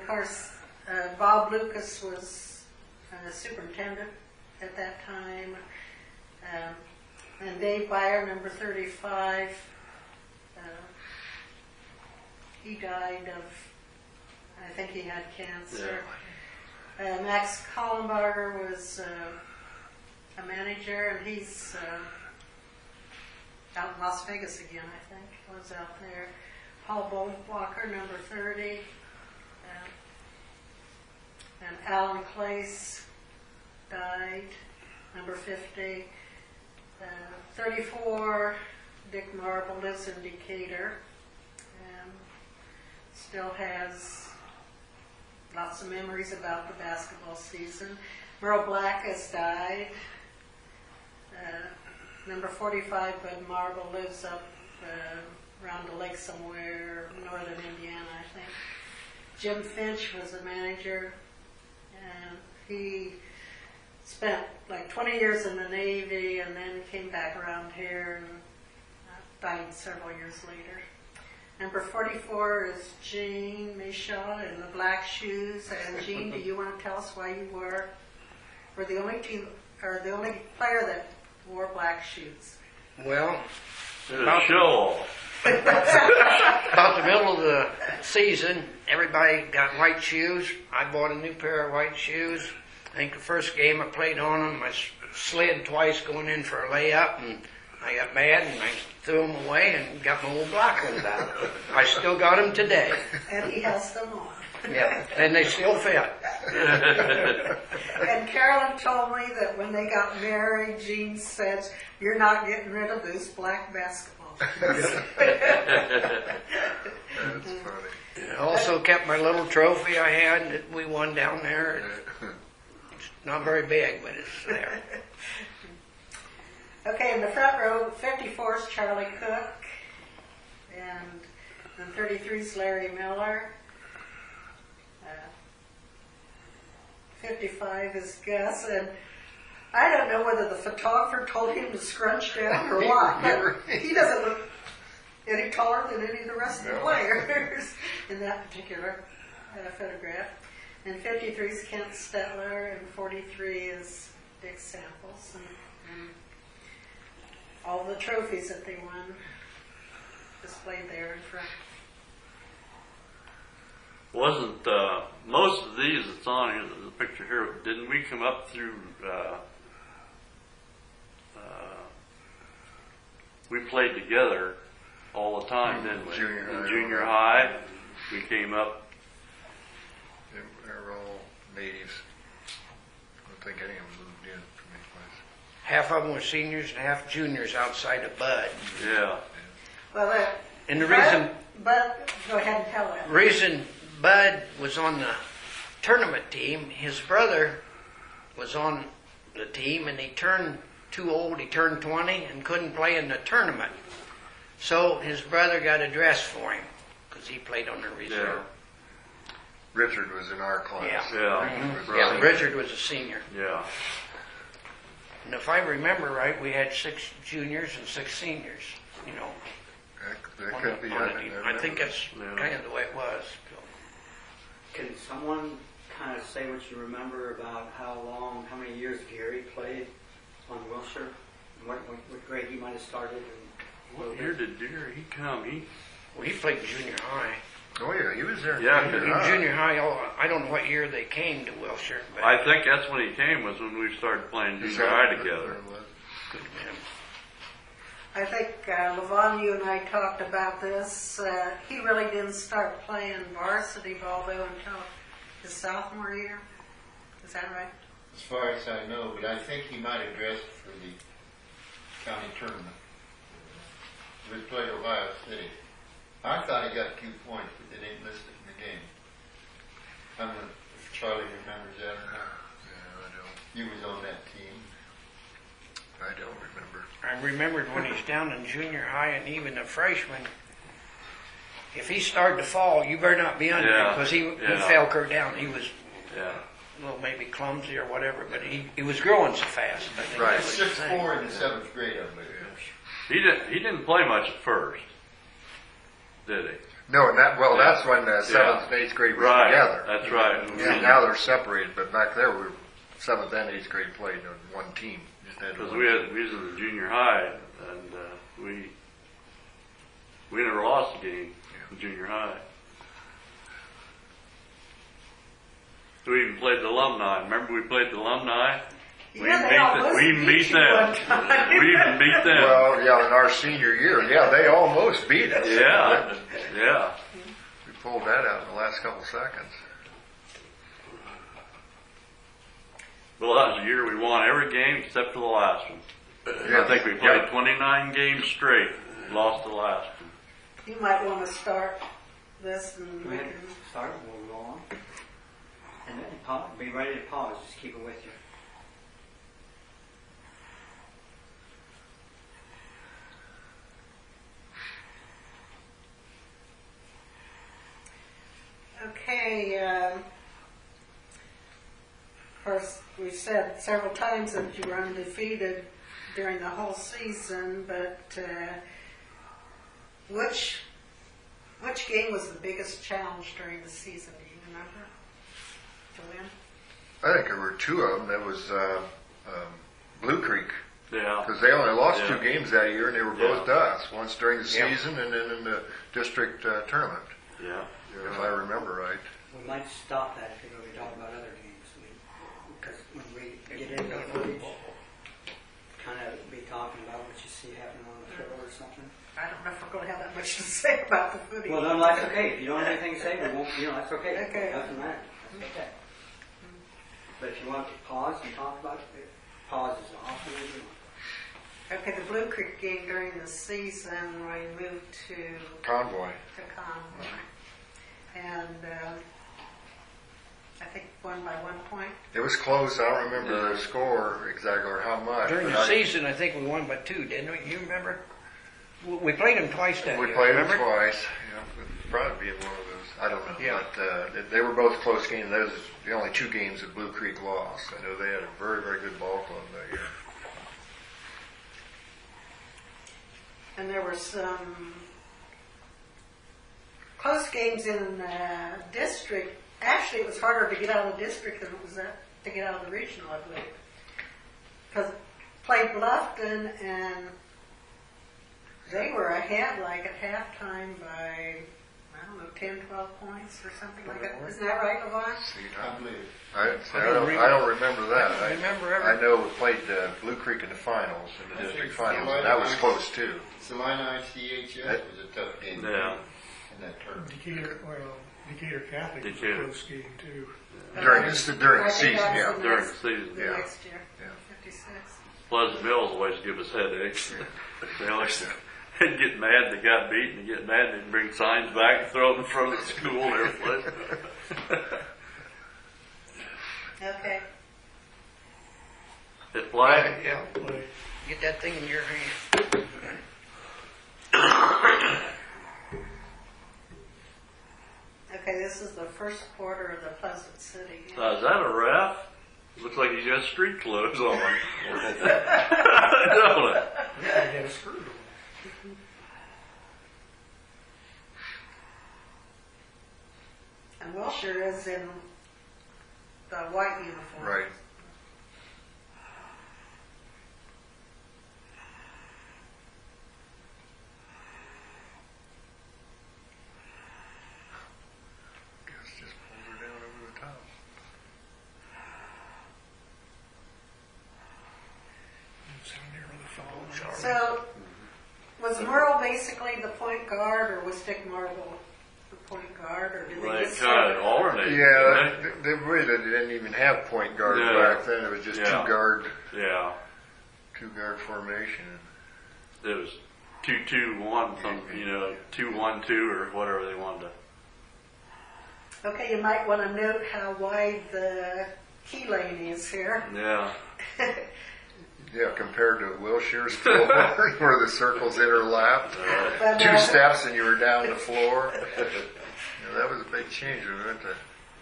of course, Bob Lucas was superintendent at that time. And Dave Byer, number 35, he died of, I think he had cancer. Yeah. Max Kallenberger was a manager, and he's out in Las Vegas again, I think, was out there. Paul Bullwalker, number 30. And Alan Clace died, number 50. 34, Dick Marble lives in Decatur and still has lots of memories about the basketball season. Merle Black has died. Number 45, Bud Marble lives up around the lake somewhere, northern Indiana, I think. Jim Finch was the manager, and he spent like 20 years in the Navy and then came back around here and died several years later. Number 44 is Jean Michaud in the black shoes. And Jean, do you want to tell us why you were the only team or the only player that wore black shoes? Well, about show. About the middle of the season, everybody got white shoes. I bought a new pair of white shoes. I think the first game I played on them, I slid twice going in for a layup, and I got mad and I threw them away and got my old black ones out. I still got them today. And he has them on. Yeah, and they still fit. And Carolyn told me that when they got married, Jean said, "You're not getting rid of those black basketball shoes." That's funny. I also kept my little trophy I had that we won down there. It's not very big, but it's there. Okay, in the front row, 54 is Charlie Cook, and then 33 is Larry Miller. 55 is Gus, and I don't know whether the photographer told him to scrunch down or what, but he doesn't look any taller than any of the rest of the players in that particular photograph. And 53 is Kent Stetler, and 43 is Dick Samples, and all the trophies that they won displayed there in front. Wasn't most of these that's on here, the picture here, didn't we come up through, we played together all the time, didn't we? In junior high, we came up. They're all natives. I don't think any of them moved in from any place. Half of them were seniors and half juniors outside of Bud. Yeah. Well, And the reason... But go ahead and tell it. reason Bud was on the tournament team, his brother was on the team and he turned too old, he turned 20 and couldn't play in the tournament. So his brother got a dress for him because he played on the reserve. Yeah. Richard was in our class. Yeah. Yeah. Yeah, Richard was a senior. Yeah. And if I remember right, we had 6 juniors and 6 seniors, you know. That could be. I think that's kind of the way it was. Can someone kind of say what you remember about how many years Gary played on Willshire? What grade he might have started? And What year did he come? Well, he played junior high. Oh yeah, he was there. Yeah, In junior high, I don't know what year they came to Willshire. But I think that's when he came, was when we started playing junior high together. could have been. I think, Levon, you and I talked about this. He really didn't start playing varsity ball, though, until his sophomore year. Is that right? As far as I know, but I think he might have dressed for the county tournament. We played Ohio City. I thought he got 2 points, but they didn't list it in the game. I don't know if Charlie remembers that or not. Yeah, I don't. You was on that team. I don't remember. I remembered when he's down in junior high and even a freshman, if he started to fall, you better not be under him because he fell clear down. He was a little maybe clumsy or whatever, but he was growing so fast. I think Right. that was the thing. 6'4" in the 7th grade, I believe. He didn't play much at first, did he? No, and that's when 7th and 8th grade was Right, together. that's right. Yeah, now they're separated, but back there, 7th and 8th grade played on one team. Because we was in the junior high, and we never lost a game in junior high. We even played the alumni. Remember we played the alumni? Yeah, they almost We even beat you them. one time. We even beat them. Well, yeah, in our senior year, yeah, they almost beat us. Yeah, yeah. We pulled that out in the last couple seconds. Well, that was the year we won every game except for the last one. Yeah. I think we played Yeah. 29 games straight, lost the last one. You might want to start this and Go we ahead, can, start, we'll go on. And then be ready to pause, just keep it with you. okay, of course, we said several times that you were undefeated during the whole season, but which game was the biggest challenge during the season? Do you remember? To win? I think there were two of them. That was Blue Creek, Yeah. because they only lost Yeah. 2 games that year, and they were both to Yeah. us. Once during the Yeah. season, and then in the district tournament, Yeah. if I remember right. We might stop that if we talk about other games. Because when we get into the footage, kind of be talking about what you see happening on the field or something. I don't know if we're going to have that much to say about the footage. Well, no, that's okay. If you don't have anything to say, we won't, that's okay. Okay. Doesn't matter. That's okay. But if you want to pause and talk about it, pause is often as you want. Okay, the Blue Creek game during the season, we moved to Convoy. Convoy. And I think won by 1 point. It was close. I don't remember the score exactly or how much. During but the season, I think we won by 2, didn't we? You remember? We played them twice that We year. played them remember? twice. Yeah, it'd probably be in one of those. I don't know. Yeah. But they were both close games. Those are the only 2 games that Blue Creek lost. I know they had a very, very good ball club that year. And there were some close games in district. Actually, it was harder to get out of the district than it was to get out of the regional, I believe. Because played Bluffton, and they were ahead, like at halftime by, I don't know, 10, 12 points or something like that. Isn't that right, Levon? I believe. I don't remember that. I don't remember I ever. know we played Blue Creek in the finals, in the district finals, and that was close too. Salina CHS was a tough game. Yeah. In that tournament. Decatur Catholic was a Decatur. close game too. During I the think season, that was yeah. the During next- the season. The Yeah. next year, Yeah. 56. Pleasant Mills always give us headaches. They always they'd get mad they got beat, and get mad they'd bring signs back and throw them in front of the school and everything. Okay. Hit play. Yeah. Play. Get that thing in your hand. Okay, this is the first quarter of the Pleasant City game. Is that a ref? Looks like he's got street clothes on. Don't it? They had a skirt on. And Willshire is in the white uniform. Right. Guess just pulled her down over the top. It's down there on the fall. So, was Merle basically the point guard, or was Dick Marble the point guard, or did Well, they they just kind of sort of- alternate. Yeah, didn't they really didn't even have point guards Yeah. back then. It was just Yeah. two Yeah. guard formation. It was 2-2-1, some 2-1-2 or whatever they wanted to. Okay, you might want to note how wide the key lane is here. Yeah. Yeah, compared to Willshire's floor, where the circles interlapped. But, 2 steps and you were down the floor. Yeah, that was a big change, wasn't it?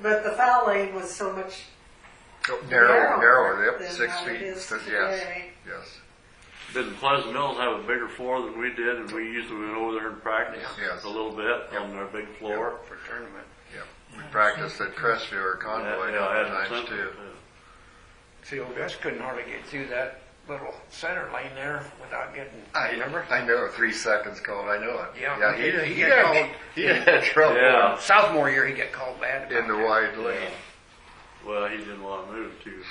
but the foul lane was so much Narrower, narrower yep, than 6 how it feet. is Yes, today. yes. Didn't Pleasant Mills have a bigger floor than we did, and we usually went over there and practiced Yes. a little bit on their big floor? For tournament. Yeah, we practiced at Crestview or Convoy a Yeah, I couple had times some too. See, old Gus couldn't hardly get through that little center lane there without getting, remember? I know, 3 seconds called, I know it. Yeah, He had trouble Yeah. Sophomore year, he got called bad about in the that. wide lane. Well, he didn't want to move too.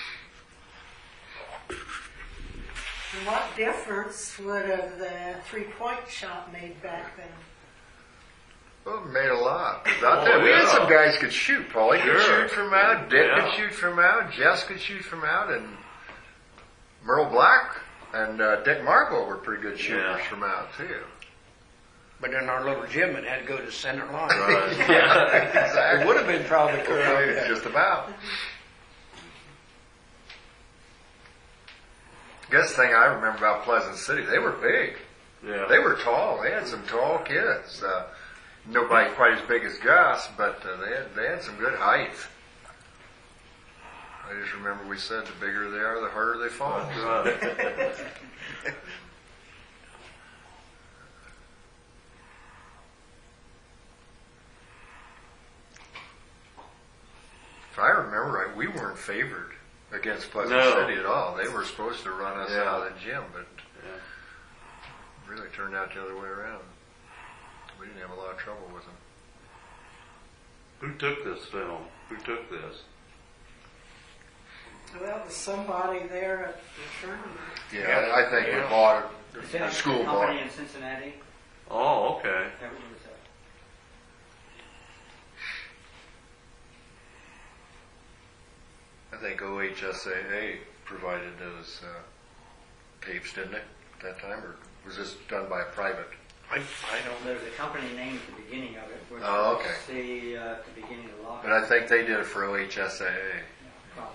And what difference would have the 3-point shot made back then? Well, it made a lot. Out there, we had yeah. some guys could shoot. Paulie could Sure. shoot from out, Dick Yeah. could shoot from out, Jess could shoot from out, and Merle Black and Dick Marble were pretty good shooters Yeah. from out too. But in our little gym, it had to go to center line. Right. Yeah, It exactly. would have been probably correct. Just about. Guess the thing I remember about Pleasant City, they were big. Yeah. They were tall. They had some tall kids. Nobody quite as big as Gus, but they had some good height. I just remember we said the bigger they are, the harder they fall. That's right. If I remember right, we weren't favored against Pleasant No. City at all. They were supposed to run us Yeah. out of the gym, but Yeah. it really turned out the other way around. We didn't have a lot of trouble with them. Who took this film? Who took this? Well, it was somebody there at the tournament. Yeah, I think we bought it. Is it The a school company bought. in Cincinnati? Oh, okay. That was I think OHSAA provided those tapes, didn't they, at that time, or was this done by a private? I don't There's a company name at the beginning of it. Which Oh, you'll okay. See at the beginning of the log. But I think they did it for OHSAA. Yeah, probably.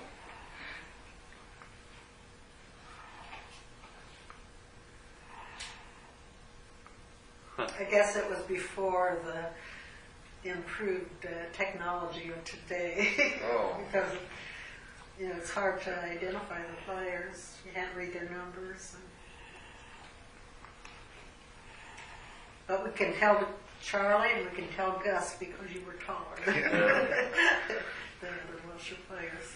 I guess it was before the improved technology of today. Oh. Because, it's hard to identify the players. You can't read their numbers. But we can tell Charlie and we can tell Gus because you were taller than the other Willshire players.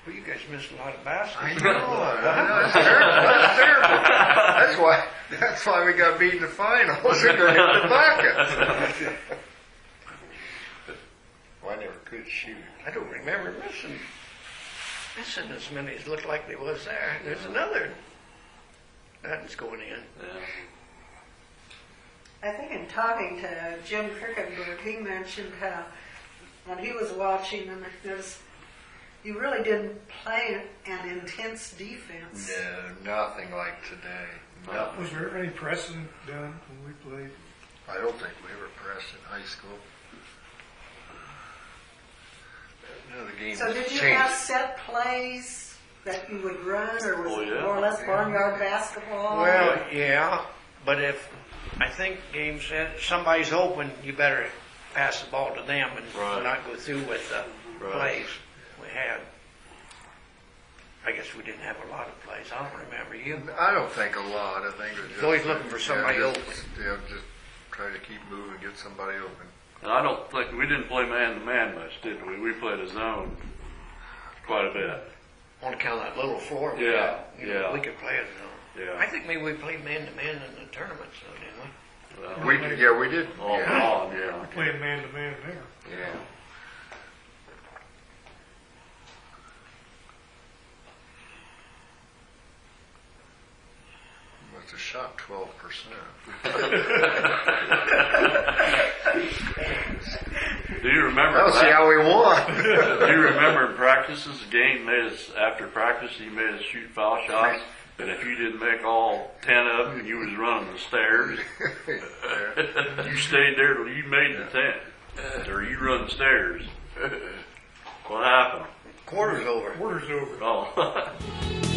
Well, you guys missed a lot of basketball. I know, that's terrible. That's terrible. That's why we got beat in the finals. We're going to hit the bucket. Well, I never could shoot. I don't remember missing as many as looked like they was there. There's another that's going in. Yeah. I think in talking to Jim Kirkenberg, he mentioned how when he was watching them, noticed you really didn't play an intense defense. No, nothing like today. Nothing. Was there any pressing done when we played? I don't think we ever pressed in high school. No, the game So did you changed. have set plays that you would run, or was Oh, it yeah. more or less barnyard basketball? Well, yeah, but if I think game said somebody's open, you better pass the ball to them and Right. not go through with the Right. plays we had. I guess we didn't have a lot of plays. I don't remember you. I don't think a lot. I think it's He's always looking for somebody just, open. Yeah, just try to keep moving, get somebody open. And I don't think, we didn't play man-to-man much, did we? We played a zone quite a bit. On account of that little floor we Yeah, got, yeah. we could play it though. Yeah. I think maybe we played man to man in the tournaments though, didn't we? Well, We did. all Yeah. on, yeah. Playing man to man there. Yeah. Must have shot 12%. Do you remember? That'll see how we won. Do you remember in practices, the game made us, after practice, he made us shoot foul shots, and if you didn't make all 10 of them, you was running the stairs. You stayed there till you made the 10, or you run the stairs. What happened? Quarter's over. Quarter's over. Oh.